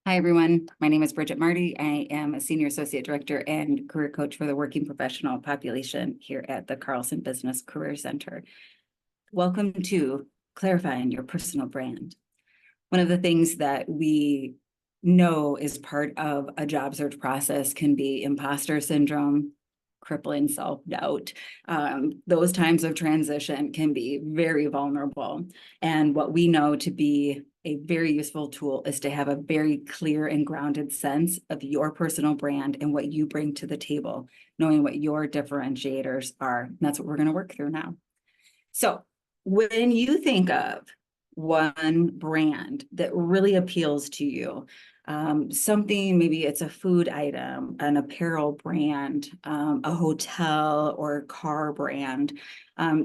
Hi, everyone. My name is Brigette Marty. I am a Senior Associate Director and Career Coach for the working professional population here at the Carlson Business Career Center. Welcome to Clarifying Your Personal Brand. One of the things that we know is part of a job search process can be imposter syndrome, crippling self-doubt. Those times of transition can be very vulnerable. And what we know to be a very useful tool is to have a very clear and grounded sense of your personal brand and what you bring to the table, knowing what your differentiators are. And that's what we're going to work through now. So when you think of one brand that really appeals to you, something, maybe it's a food item, an apparel brand, a hotel or car brand,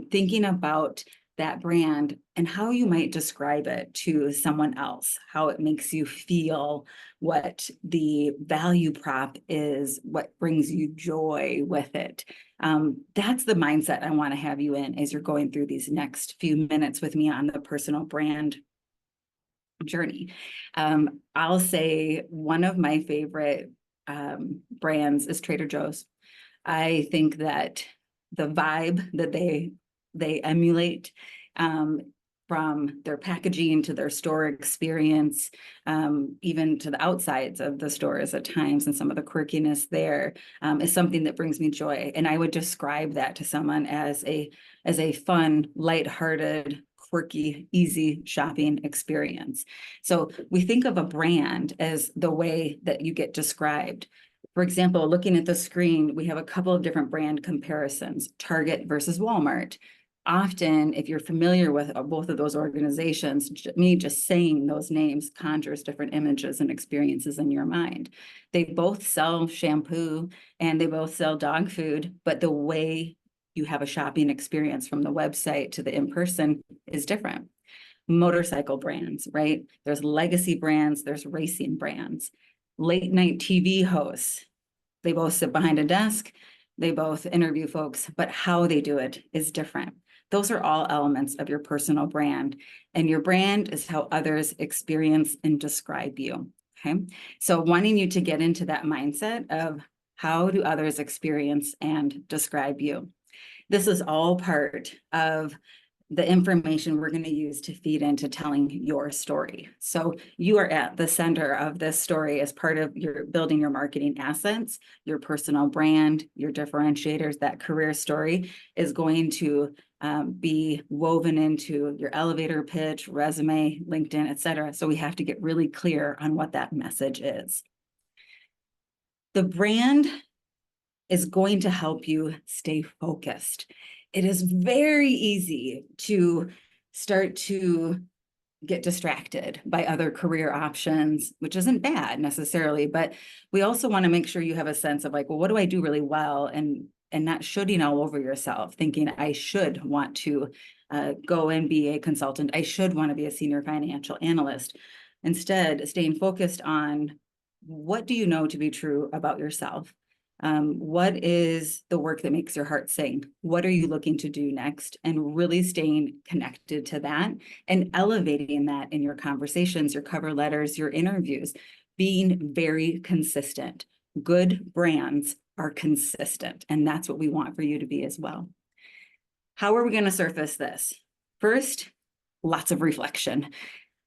thinking about that brand and how you might describe it to someone else, how it makes you feel, what the value prop is, what brings you joy with it. That's the mindset I want to have you in as you're going through these next few minutes with me on the personal brand journey. I'll say one of my favorite brands is Trader Joe's. I think that the vibe that they emulate, from their packaging to their store experience, even to the outsides of the stores at times, and some of the quirkiness there, is something that brings me joy. And I would describe that to someone as a fun, lighthearted, quirky, easy shopping experience. So we think of a brand as the way that you get described. For example, looking at the screen, we have a couple of different brand comparisons, Target versus Walmart. Often, if you're familiar with both of those organizations, me just saying those names conjures different images and experiences in your mind. They both sell shampoo and they both sell dog food, but the way you have a shopping experience from the website to the in-person is different. Motorcycle brands, right? There's legacy brands, there's racing brands. Late night TV hosts, they both sit behind a desk, they both interview folks, but how they do it is different. Those are all elements of your personal brand, and your brand is how others experience and describe you, okay? So wanting you to get into that mindset of how do others experience and describe you. This is all part of the information we're going to use to feed into telling your story. So you are at the center of this story as part of your building your marketing assets, your personal brand, your differentiators. That career story is going to be woven into your elevator pitch, resume, LinkedIn, et cetera. So we have to get really clear on what that message is. The brand is going to help you stay focused. It is very easy to start to get distracted by other career options, which isn't bad necessarily, but we also want to make sure you have a sense of like, well, what do I do really well? And not shoulding all over yourself, thinking I should want to go and be a consultant. I should want to be a senior financial analyst. Instead, staying focused on what do you know to be true about yourself? What is the work that makes your heart sing? What are you looking to do next? And really staying connected to that and elevating that in your conversations, your cover letters, your interviews, being very consistent. Good brands are consistent, and that's what we want for you to be as well. How are we going to surface this? First, lots of reflection.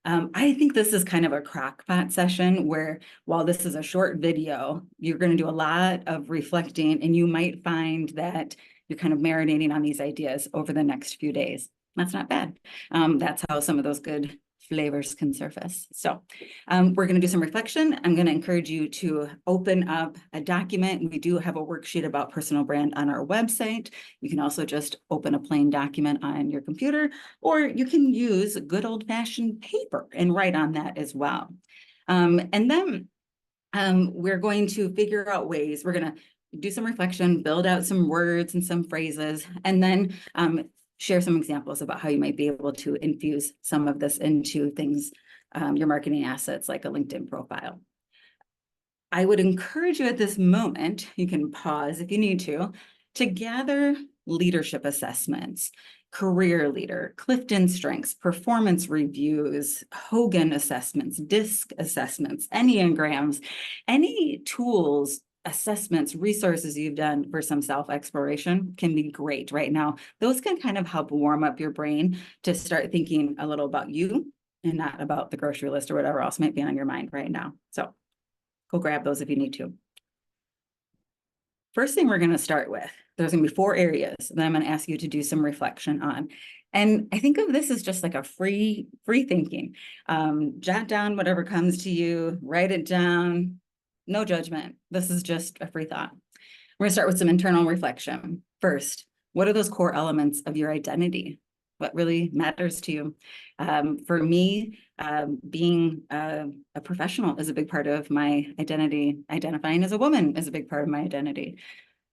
I think this is kind of a crock-pot session where, while this is a short video, you're going to do a lot of reflecting, and you might find that you're kind of marinating on these ideas over the next few days. That's not bad. That's how some of those good flavors can surface. So we're going to do some reflection. I'm going to encourage you to open up a document. We do have a worksheet about personal brand on our website. You can also just open a plain document on your computer, or you can use good old-fashioned paper and write on that as well. And then we're going to figure out ways. We're going to do some reflection, build out some words and some phrases, and then share some examples about how you might be able to infuse some of this into things, your marketing assets, like a LinkedIn profile. I would encourage you at this moment, you can pause if you need to gather leadership assessments, career leader, Clifton strengths, performance reviews, Hogan assessments, DISC assessments, Enneagrams, any tools, assessments, resources you've done for some self-exploration can be great right now. Those can kind of help warm up your brain to start thinking a little about you and not about the grocery list or whatever else might be on your mind right now. So go grab those if you need to. First thing we're going to start with, there's going to be 4 areas that I'm going to ask you to do some reflection on. And I think of this as just like a free thinking. Jot down whatever comes to you, write it down, no judgment. This is just a free thought. We're going to start with some internal reflection. First, what are those core elements of your identity? What really matters to you? For me, being a professional is a big part of my identity. Identifying as a woman is a big part of my identity.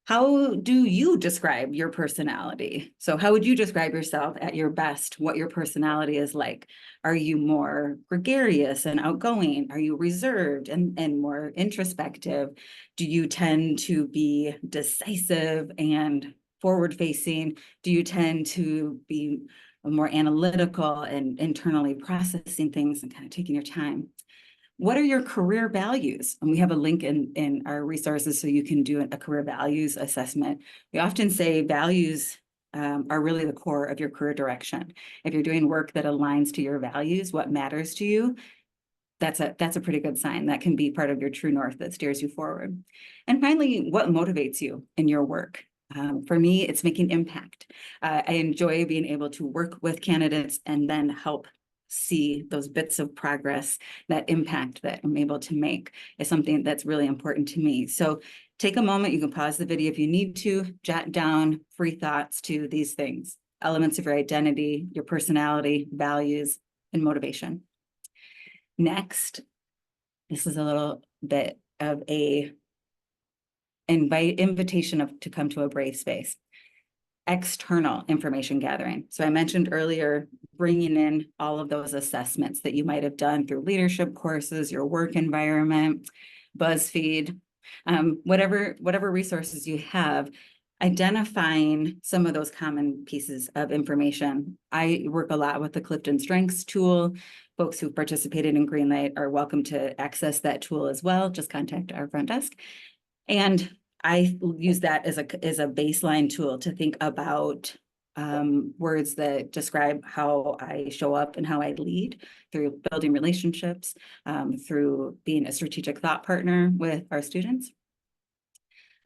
How do you describe your personality? So how would you describe yourself at your best, what your personality is like? Are you more gregarious and outgoing? Are you reserved and more introspective? Do you tend to be decisive and forward-facing? Do you tend to be more analytical and internally processing things and kind of taking your time? What are your career values? And we have a link in our resources so you can do a career values assessment. We often say values are really the core of your career direction. If you're doing work that aligns to your values, what matters to you, that's a pretty good sign. That can be part of your true north that steers you forward. And finally, what motivates you in your work? For me, it's making impact. I enjoy being able to work with candidates and then help see those bits of progress. That impact that I'm able to make is something that's really important to me. So take a moment, you can pause the video if you need to, jot down free thoughts to these things, elements of your identity, your personality, values, and motivation. Next, this is a little bit of a invitation to come to a brave space. External information gathering. So I mentioned earlier, bringing in all of those assessments that you might have done through leadership courses, your work environment, BuzzFeed, whatever resources you have, identifying some of those common pieces of information. I work a lot with the Clifton Strengths tool. Folks who participated in Greenlight are welcome to access that tool as well. Just contact our front desk. And I use that as a baseline tool to think about words that describe how I show up and how I lead through building relationships, through being a strategic thought partner with our students.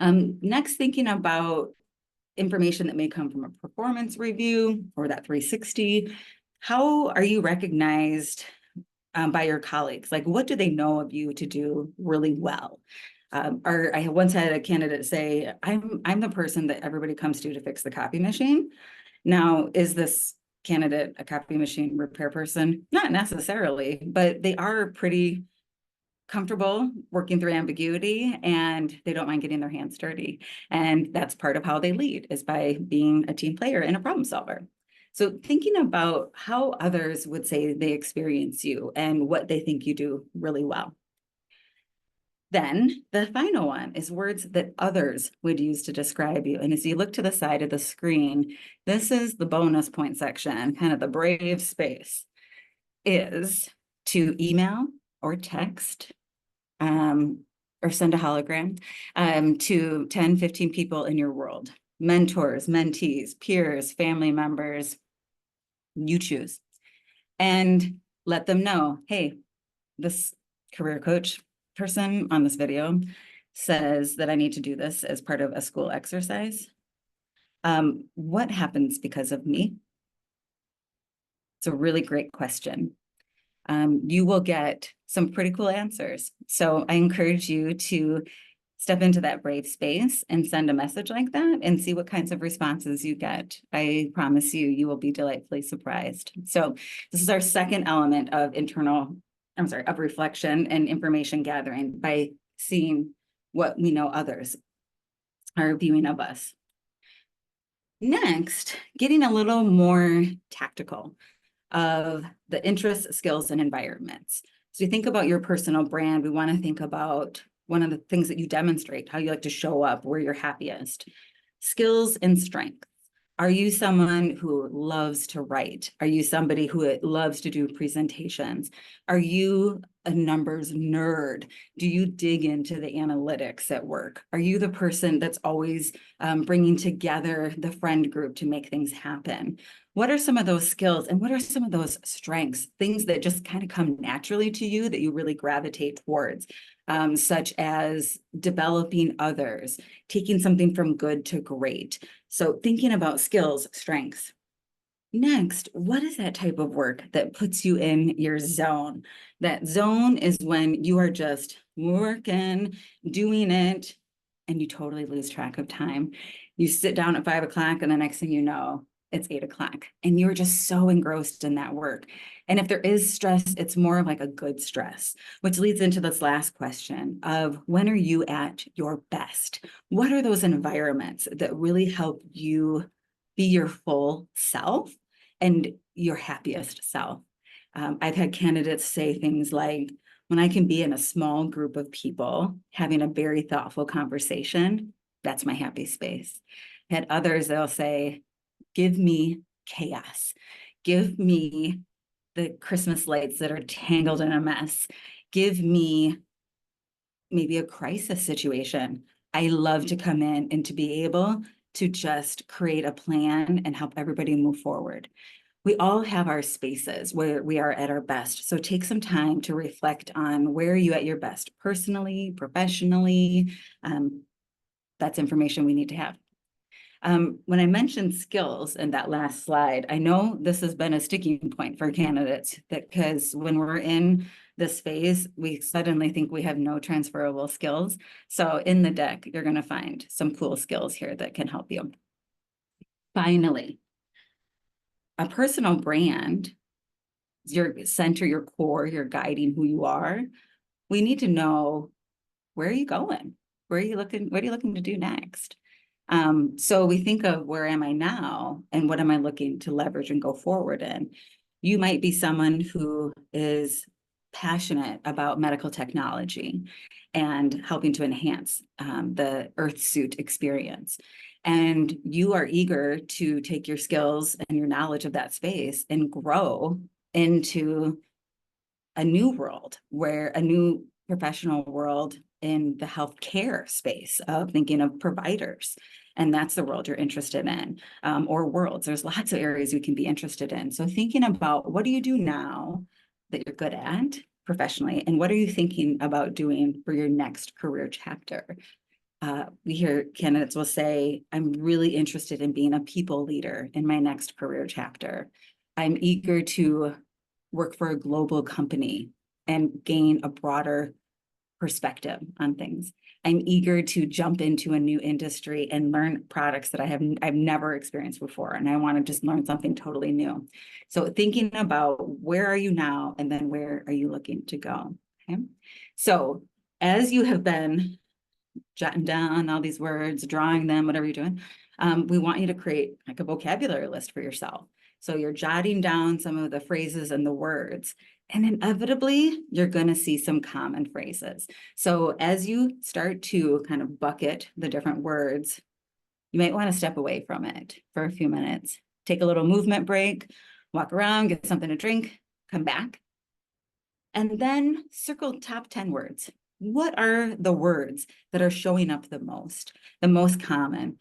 Next, thinking about information that may come from a performance review or that 360. How are you recognized by your colleagues? Like, what do they know of you to do really well? Or I once had a candidate say, I'm the person that everybody comes to fix the copy machine. Now, is this candidate a copy machine repair person? Not necessarily, but they are pretty comfortable working through ambiguity and they don't mind getting their hands dirty. And that's part of how they lead, is by being a team player and a problem solver. So thinking about how others would say they experience you and what they think you do really well. Then the final one is words that others would use to describe you. And as you look to the side of the screen, this is the bonus point section, kind of the brave space, is to email or text or send a hologram to 10, 15 people in your world, mentors, mentees, peers, family members, you choose, and let them know, hey, this career coach person on this video says that I need to do this as part of a school exercise. What happens because of me? It's a really great question. You will get some pretty cool answers. So I encourage you to step into that brave space and send a message like that and see what kinds of responses you get. I promise you, you will be delightfully surprised. So this is our second element of of reflection and information gathering, by seeing what we know others are viewing of us. Next, getting a little more tactical of the interests, skills, and environments. So you think about your personal brand, we want to think about one of the things that you demonstrate, how you like to show up, where you're happiest. Skills and strengths. Are you someone who loves to write? Are you somebody who loves to do presentations? Are you a numbers nerd? Do you dig into the analytics at work? Are you the person that's always bringing together the friend group to make things happen? What are some of those skills and what are some of those strengths, things that just kind of come naturally to you that you really gravitate towards, such as developing others, taking something from good to great? So thinking about skills, strengths. Next, what is that type of work that puts you in your zone? That zone is when you are just working, doing it, and you totally lose track of time. You sit down at 5 o'clock, and the next thing you know, it's 8 o'clock, and you're just so engrossed in that work. And if there is stress, it's more like a good stress, which leads into this last question of when are you at your best? What are those environments that really help you be your full self and your happiest self? I've had candidates say things like, when I can be in a small group of people having a very thoughtful conversation, that's my happy space. Had others, they'll say, give me chaos. Give me the Christmas lights that are tangled in a mess. Give me maybe a crisis situation. I love to come in and to be able to just create a plan and help everybody move forward. We all have our spaces where we are at our best. So take some time to reflect on where are you at your best personally, professionally. That's information we need to have. When I mentioned skills in that last slide, I know this has been a sticking point for candidates because when we're in this phase, we suddenly think we have no transferable skills. So in the deck, you're going to find some cool skills here that can help you. Finally, a personal brand is your center, your core, your guiding who you are. We need to know, where are you going? Where are you looking? What are you looking to do next? So we think of, where am I now and what am I looking to leverage and go forward in? You might be someone who is passionate about medical technology and helping to enhance the Earth suit experience. And you are eager to take your skills and your knowledge of that space and grow into a new world, where a new professional world in the healthcare space of thinking of providers. And that's the world you're interested in, or worlds. There's lots of areas you can be interested in. So thinking about, what do you do now that you're good at professionally, and what are you thinking about doing for your next career chapter? We hear candidates will say, I'm really interested in being a people leader in my next career chapter. I'm eager to work for a global company and gain a broader perspective on things. I'm eager to jump into a new industry and learn products that I've never experienced before, and I want to just learn something totally new. So thinking about, where are you now, and then where are you looking to go? Okay. So as you have been jotting down all these words, drawing them, whatever you're doing, we want you to create like a vocabulary list for yourself. So you're jotting down some of the phrases and the words, and inevitably you're going to see some common phrases. So as you start to kind of bucket the different words, you might want to step away from it for a few minutes, take a little movement break, walk around, get something to drink, come back, and then circle top 10 words. What are the words that are showing up the most common?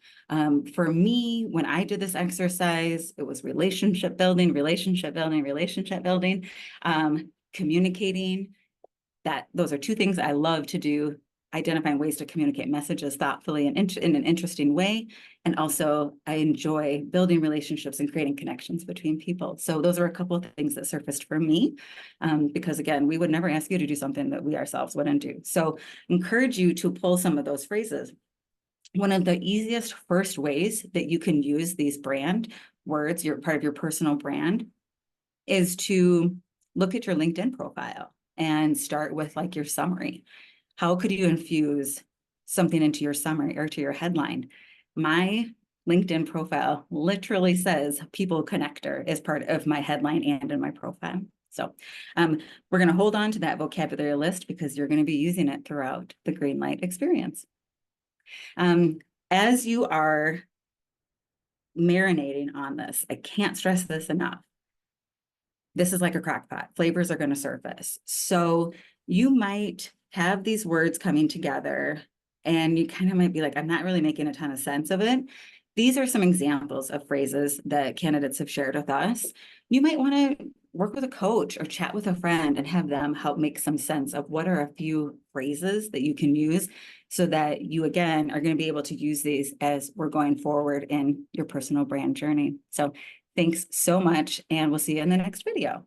For me, when I did this exercise, it was relationship building, relationship building, relationship building, communicating. Those are two things I love to do: identifying ways to communicate messages thoughtfully and in an interesting way. And also, I enjoy building relationships and creating connections between people. So those are a couple of things that surfaced for me, because again, we would never ask you to do something that we ourselves wouldn't do. So encourage you to pull some of those phrases. One of the easiest first ways that you can use these brand words, your part of your personal brand, is to look at your LinkedIn profile and start with like your summary. How could you infuse something into your summary or to your headline? My LinkedIn profile literally says people connector as part of my headline and in my profile. So we're going to hold on to that vocabulary list because you're going to be using it throughout the Greenlight experience. As you are marinating on this. I can't stress this enough. This is like a crock pot. Flavors are going to surface. So you might have these words coming together and you kind of might be like, I'm not really making a ton of sense of it. These are some examples of phrases that candidates have shared with us. You might want to work with a coach or chat with a friend and have them help make some sense of what are a few phrases that you can use so that you, again, are going to be able to use these as we're going forward in your personal brand journey. So thanks so much, and we'll see you in the next video.